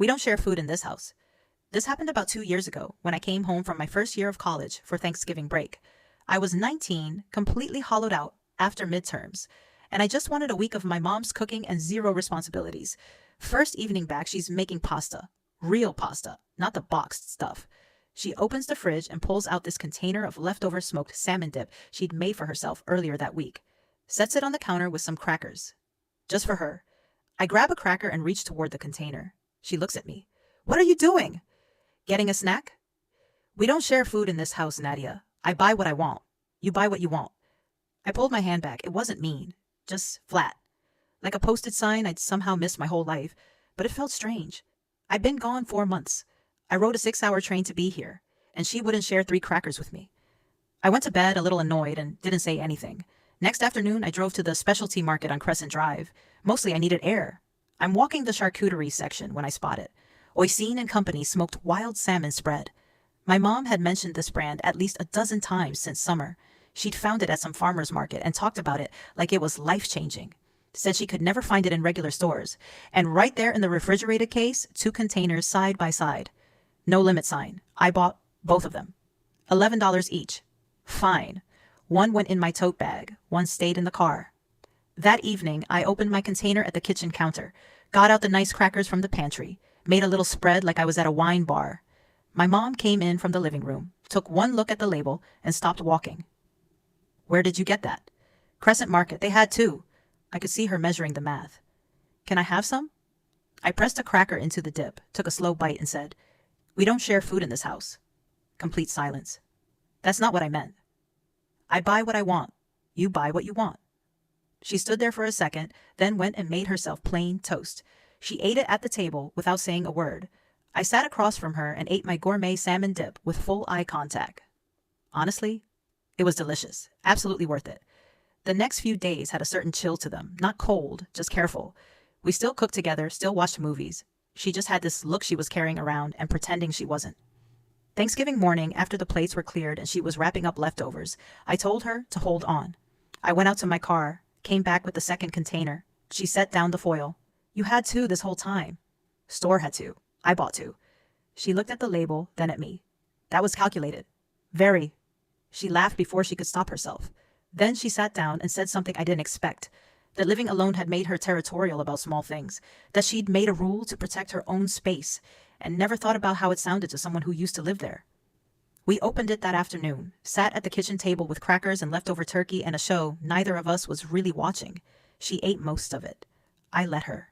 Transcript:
We don't share food in this house. This happened about 2 years ago when I came home from my first year of college for Thanksgiving break. I was 19, completely hollowed out after midterms, and I just wanted a week of my mom's cooking and zero responsibilities. First evening back, she's making pasta. Real pasta, not the boxed stuff. She opens the fridge and pulls out this container of leftover smoked salmon dip she'd made for herself earlier that week. Sets it on the counter with some crackers. Just for her. I grab a cracker and reach toward the container. She looks at me. What are you doing? Getting a snack? We don't share food in this house, Nadia. I buy what I want. You buy what you want. I pulled my hand back. It wasn't mean. Just flat. Like a posted sign I'd somehow missed my whole life. But it felt strange. I'd been gone 4 months. I rode a 6-hour train to be here, and she wouldn't share 3 crackers with me. I went to bed a little annoyed and didn't say anything. Next afternoon, I drove to the specialty market on Crescent Drive. Mostly I needed air. I'm walking the charcuterie section when I spot it. Oisin and Company smoked wild salmon spread. My mom had mentioned this brand at least a dozen times since summer. She'd found it at some farmer's market and talked about it like it was life-changing. Said she could never find it in regular stores. And right there in the refrigerated case, 2 containers side by side. No limit sign. I bought both of them. $11 each. Fine. One went in my tote bag. One stayed in the car. That evening, I opened my container at the kitchen counter, got out the nice crackers from the pantry, made a little spread like I was at a wine bar. My mom came in from the living room, took one look at the label, and stopped walking. Where did you get that? Crescent Market. They had 2. I could see her measuring the math. Can I have some? I pressed a cracker into the dip, took a slow bite, and said, We don't share food in this house. Complete silence. That's not what I meant. I buy what I want. You buy what you want. She stood there for a second, then went and made herself plain toast. She ate it at the table without saying a word. I sat across from her and ate my gourmet salmon dip with full eye contact. Honestly, it was delicious. Absolutely worth it. The next few days had a certain chill to them. Not cold, just careful. We still cooked together, still watched movies. She just had this look she was carrying around and pretending she wasn't. Thanksgiving morning, after the plates were cleared and she was wrapping up leftovers, I told her to hold on. I went out to my car, came back with the second container. She set down the foil. You had 2 this whole time. Store had 2. I bought 2. She looked at the label, then at me. That was calculated. Very. She laughed before she could stop herself. Then she sat down and said something I didn't expect. That living alone had made her territorial about small things. That she'd made a rule to protect her own space and never thought about how it sounded to someone who used to live there. We opened it that afternoon, sat at the kitchen table with crackers and leftover turkey and a show neither of us was really watching. She ate most of it. I let her.